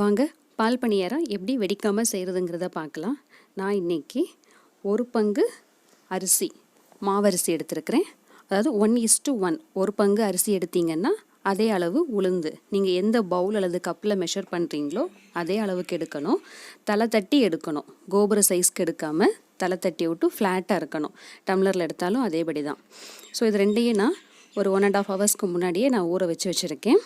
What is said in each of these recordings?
வாங்க பால் பணியாரம் எப்படி வெடிக்காமல் செய்கிறதுங்கிறத பார்க்கலாம். நான் இன்றைக்கி ஒரு பங்கு அரிசி மாவரிசி எடுத்துருக்கிறேன். அதாவது 1:1 ஒரு பங்கு அரிசி எடுத்திங்கன்னா அதே அளவு உளுந்து நீங்கள் எந்த பவுல் அல்லது கப்பில் மெஷர் பண்ணுறீங்களோ அதே அளவுக்கு எடுக்கணும். தலை தட்டி எடுக்கணும், கோபுர சைஸ்க்கு எடுக்காமல் தலை தட்டி விட்டு ஃப்ளாட்டாக இருக்கணும். டம்ளரில் எடுத்தாலும் அதேபடி தான். ஸோ இது ரெண்டையும் நான் ஒரு 1.5 ஹவர்ஸ்க்கு முன்னாடியே நான் ஊற வச்சுருக்கேன்.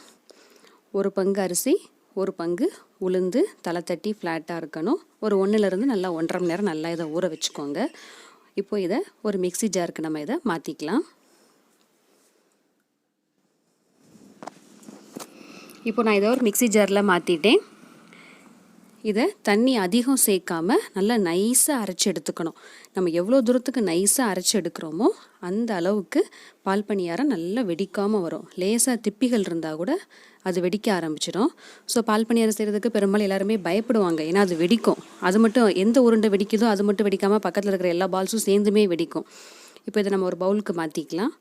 ஒரு பங்கு அரிசி, ஒரு பங்கு உளுந்து தலை தட்டி ஃப்ளாட்டாக இருக்கணும். ஒரு 1லேருந்து நல்லா 1.5 மணி நேரம் நல்லா இதை ஊற வச்சுக்கோங்க. இப்போது இதை ஒரு மிக்ஸி ஜாருக்கு நம்ம இதை மாற்றிக்கலாம். இப்போ நான் இதை ஒரு மிக்ஸி ஜாரில் மாற்றிட்டேன். இதை தண்ணி அதிகம் சேர்க்காமல் நல்லா நைஸாக அரைச்சி எடுத்துக்கணும். நம்ம எவ்வளோ தூரத்துக்கு நைஸாக அரைச்சி எடுக்கிறோமோ அந்த அளவுக்கு பால் பணியாரம் நல்லா வெடிக்காமல் வரும். லேசாக திப்பிகள் இருந்தால் கூட அது வெடிக்க ஆரம்பிச்சிடும். ஸோ பால் பணியாரம் செய்கிறதுக்கு பெரும்பாலும் எல்லாருமே பயப்படுவாங்க, ஏன்னா அது வெடிக்கும். அது மட்டும் எந்த உருண்டை வெடிக்குதோ அது மட்டும் வெடிக்காமல் பக்கத்தில் இருக்கிற எல்லா பால்ஸும் சேர்ந்துமே வெடிக்கும். இப்போ இதை நம்ம ஒரு பவுலுக்கு மாற்றிக்கலாம்.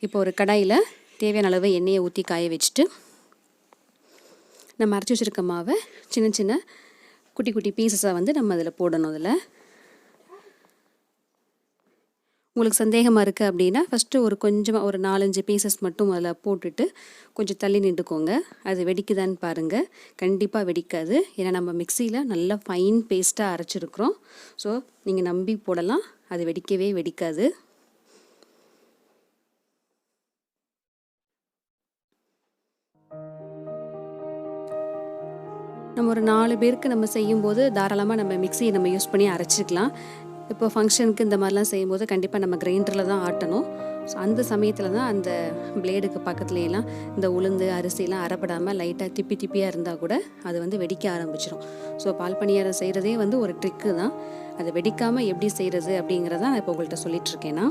இப்போ ஒரு கடாயில் தேவையான அளவு எண்ணெயை ஊற்றி காய வச்சுட்டு நம்ம அரைச்சி வச்சுருக்க மாவை சின்ன சின்ன குட்டி குட்டி பீசஸாக நம்ம அதில் போடணும். அதில் உங்களுக்கு சந்தேகமாக இருக்குது அப்படின்னா ஃபஸ்ட்டு ஒரு கொஞ்சமாக ஒரு 4-5 பீசஸ் மட்டும் அதில் போட்டுட்டு கொஞ்சம் தள்ளி நின்றுக்கோங்க. அது வெடிக்குதான்னு பாருங்கள். கண்டிப்பாக வெடிக்காது, ஏன்னா நம்ம மிக்சியில் நல்லா ஃபைன் பேஸ்ட்டாக அரைச்சிருக்கிறோம். ஸோ நீங்கள் நம்பி போடலாம், அது வெடிக்கவே வெடிக்காது. நம்ம ஒரு 4 பேருக்கு நம்ம செய்யும்போது தாராளமாக நம்ம மிக்சியை நம்ம யூஸ் பண்ணி அரைச்சிக்கலாம். இப்போ ஃபங்க்ஷனுக்கு இந்த மாதிரிலாம் செய்யும்போது கண்டிப்பாக நம்ம கிரைண்டரில் தான் ஆட்டணும். ஸோ அந்த சமயத்தில் தான் அந்த பிளேடுக்கு பக்கத்துலேயெல்லாம் இந்த உளுந்து அரிசிலாம் அரைப்படாமல் லைட்டாக திப்பி திப்பியாக இருந்தால் கூட அது வெடிக்க ஆரம்பிச்சிடும். ஸோ பால் பணியாரம் செய்கிறதே ஒரு ட்ரிக்கு தான். அதை வெடிக்காமல் எப்படி செய்கிறது அப்படிங்கிறத நான் இப்போ உங்கள்கிட்ட சொல்லிகிட்ருக்கேன்னா,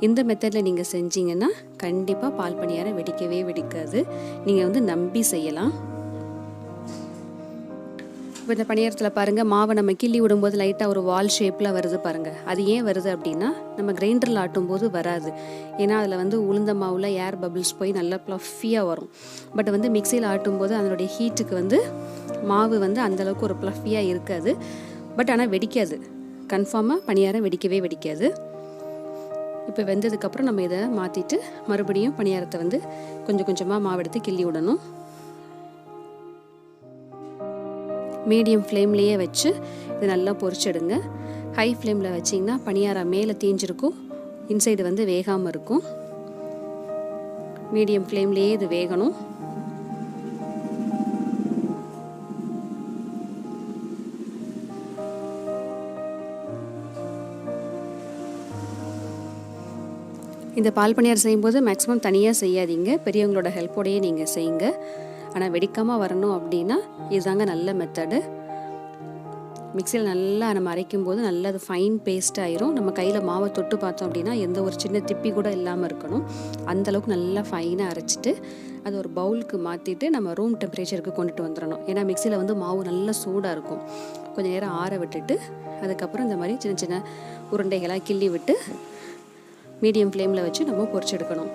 இந்த மெத்தடில் நீங்கள் செஞ்சீங்கன்னா கண்டிப்பாக பால் பணியாரம் வெடிக்கவே வெடிக்காது. நீங்கள் நம்பி செய்யலாம். இப்போ இந்த பணியாரத்தில் பாருங்கள், மாவை நம்ம கிள்ளி விடும்போது லைட்டாக ஒரு வால் ஷேப்பில் வருது பாருங்கள். அது ஏன் வருது அப்படின்னா நம்ம கிரைண்டரில் ஆட்டும்போது வராது. ஏன்னா அதில் உளுந்த மாவில் ஏர் பபிள்ஸ் போய் நல்லா ப்ளஃபியாக வரும். பட் மிக்சியில் ஆட்டும்போது அதனுடைய ஹீட்டுக்கு மாவு அந்தளவுக்கு ஒரு ப்ளஃபியாக இருக்காது. பட் ஆனால் வெடிக்காது, கன்ஃபார்மாக பணியாரம் வெடிக்கவே வெடிக்காது. இப்போ வெந்ததுக்கப்புறம் நம்ம இதை மாற்றிட்டு மறுபடியும் பணியாரத்தை கொஞ்சம் கொஞ்சமாக மாவு எடுத்து கிள்ளி விடணும். மீடியம் ஃப்ளேம்லேயே வச்சு இது நல்லா பொரிச்சிடுங்க. ஹை ஃப்ளேமில் வச்சிங்கன்னா பணியாரம் மேலே தீஞ்சிருக்கும், இன்சைடு வேகாமல் இருக்கும். மீடியம் ஃப்ளேம்லேயே இது வேகணும். இந்த பால் பணியாரம் செய்யும்போது மேக்ஸிமம் தனியாக செய்யாதீங்க, பெரியவங்களோட ஹெல்ப்போடையே நீங்கள் செய்யுங்க. ஆனால் வெடிக்காமல் வரணும் அப்படின்னா இதுதாங்க நல்ல மெத்தடு. மிக்சியில் நல்லா நம்ம அரைக்கும் போது நல்லா அது ஃபைன் பேஸ்ட் ஆயிரும். நம்ம கையில் மாவை தொட்டு பார்த்தோம் அப்படின்னா எந்த ஒரு சின்ன திப்பி கூட இல்லாமல் இருக்கணும். அந்தளவுக்கு நல்லா ஃபைனாக அரைச்சிட்டு அது ஒரு பவுலுக்கு மாற்றிட்டு நம்ம ரூம் டெம்பரேச்சருக்கு கொண்டுட்டு வந்துடணும். ஏன்னா மிக்சியில் மாவு நல்லா சூடாக இருக்கும். கொஞ்சம் நேரம் ஆற விட்டுட்டு அதுக்கப்புறம் இந்த மாதிரி சின்ன சின்ன உருண்டைகளாக கிள்ளி விட்டு மீடியம் ஃப்ளேமில் வச்சு நம்ம பொரிச்செடுக்கணும்.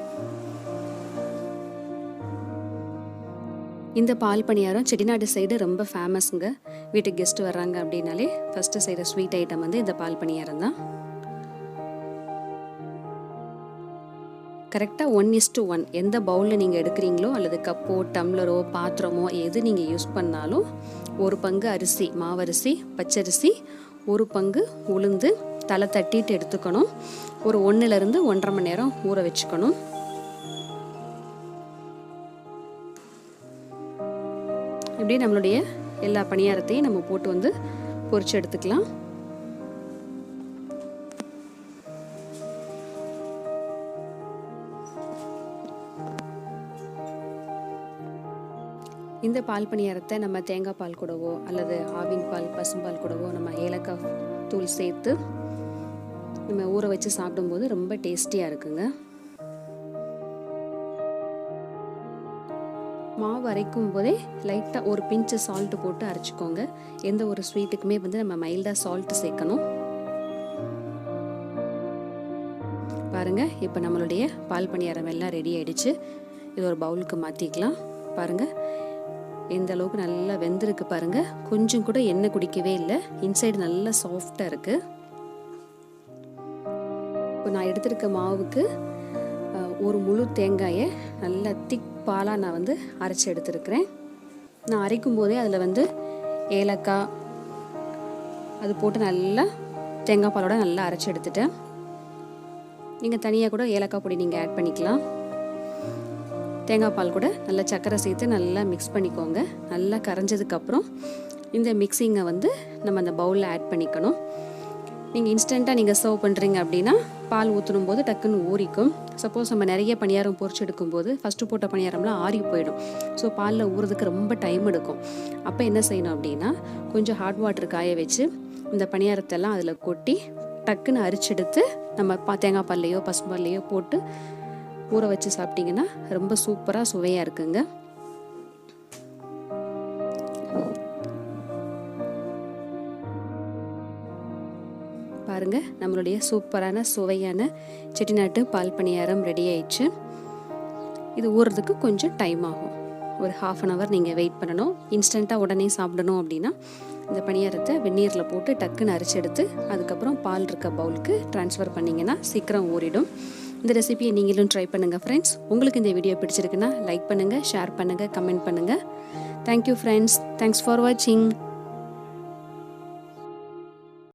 இந்த பால் பணியாரம் செட்டிநாடு சைடு ரொம்ப ஃபேமஸுங்க. வீட்டுக்கு கெஸ்ட்டு வர்றாங்க அப்படின்னாலே ஃபஸ்ட்டு செய்கிற ஸ்வீட் ஐட்டம் இந்த பால் பணியாரம் தான். கரெக்டாக 1:1 எந்த பவுலில் நீங்கள் எடுக்கிறீங்களோ அல்லது கப்போ டம்ளரோ பாத்திரமோ எது நீங்கள் யூஸ் பண்ணாலும் ஒரு பங்கு அரிசி மாவரிசி பச்சரிசி, ஒரு பங்கு உளுந்து தலை தட்டிட்டு எடுத்துக்கணும். ஒரு 1லேருந்து 1.5 மணி நேரம் ஊற வச்சுக்கணும். இப்படி நம்மளுடைய எல்லா பணியாரத்தையும் நம்ம போட்டு பொரிச்சு எடுத்துக்கலாம். இந்த பால் பணியாரத்தை நம்ம தேங்காய் பால் கூடவோ அல்லது ஆவின் பால் பசும்பால் கூடவோ நம்ம ஏலக்காய் தூள் சேர்த்து நம்ம ஊற வச்சு சாப்பிடும்போது ரொம்ப டேஸ்டியாக இருக்குங்க. மாவு அரைக்கும் போதே லைட்டாக ஒரு பிஞ்சு சால்ட்டு போட்டு அரைச்சிக்கோங்க. எந்த ஒரு ஸ்வீட்டுக்குமே நம்ம மைல்டாக சால்ட்டு சேர்க்கணும். பாருங்கள், இப்போ நம்மளுடைய பால் பணியாரம் எல்லாம் ரெடி ஆகிடுச்சு. இது ஒரு பவுலுக்கு மாற்றிக்கலாம். பாருங்கள், எந்த அளவுக்கு நல்லா வெந்திருக்கு பாருங்கள். கொஞ்சம் கூட எண்ணெய் குடிக்கவே இல்லை. இன்சைடு நல்லா சாஃப்டாக இருக்குது. இப்போ நான் எடுத்திருக்க மாவுக்கு ஒரு முழு தேங்காயை நல்லா திக் பாலாக நான் அரைச்சி எடுத்துருக்கிறேன். நான் அரைக்கும் போதே அதில் ஏலக்காய் அது போட்டு நல்லா தேங்காய் பாலோட நல்லா அரைச்சி எடுத்துட்டேன். நீங்கள் தனியாக கூட ஏலக்காய் பொடி நீங்கள் ஆட் பண்ணிக்கலாம். தேங்காய் பால் கூட நல்லா சர்க்கரை சேர்த்து நல்லா மிக்ஸ் பண்ணிக்கோங்க. நல்லா கரைஞ்சதுக்கப்புறம் இந்த மிக்ஸிங்கை நம்ம அந்த பவுலில் ஆட் பண்ணிக்கணும். நீங்கள் இன்ஸ்டண்ட்டாக நீங்கள் சர்வ் பண்ணுறீங்க அப்படின்னா பால் ஊற்றணும் போது டக்குன்னு ஊறிக்கும். சப்போஸ் நம்ம நிறைய பணியாரம் பொரிச்சு எடுக்கும்போது ஃபஸ்ட்டு போட்ட பணியாரம்லாம் ஆறி போயிடும். ஸோ பாலில் ஊறுறதுக்கு ரொம்ப டைம் எடுக்கும். அப்போ என்ன செய்யணும் அப்படின்னா கொஞ்சம் ஹாட் வாட்டர் காய வச்சு இந்த பணியாரத்தெல்லாம் அதில் கொட்டி டக்குன்னு அரிச்செடுத்து நம்ம தேங்காய் பால்லையோ பசும்பால்லையோ போட்டு ஊற வச்சு சாப்பிட்டிங்கன்னா ரொம்ப சூப்பராக சுவையாக இருக்குங்க. பாருங்கள், நம்மளுடைய சூப்பரான சுவையான செட்டிநாட்டு பால் பணியாரம் ரெடி ஆயிடுச்சு. இது ஊறுறதுக்கு கொஞ்சம் டைம் ஆகும். ஒரு 1/2 hour நீங்கள் வெயிட் பண்ணணும். இன்ஸ்டண்ட்டாக உடனே சாப்பிடணும் அப்படின்னா இந்த பணியாரத்தை வெந்நீரில் போட்டு டக்குன்னு அரைச்செடுத்து அதுக்கப்புறம் பால் இருக்க பவுலுக்கு ட்ரான்ஸ்ஃபர் பண்ணிங்கன்னா சீக்கிரம் ஊறிடும். இந்த ரெசிபியை நீங்களும் ட்ரை பண்ணுங்கள் ஃப்ரெண்ட்ஸ். உங்களுக்கு இந்த வீடியோ பிடிச்சிருக்குன்னா லைக் பண்ணுங்கள், ஷேர் பண்ணுங்கள், கமெண்ட் பண்ணுங்கள். Thank you friends. தேங்க்ஸ் ஃபார் வாட்சிங்.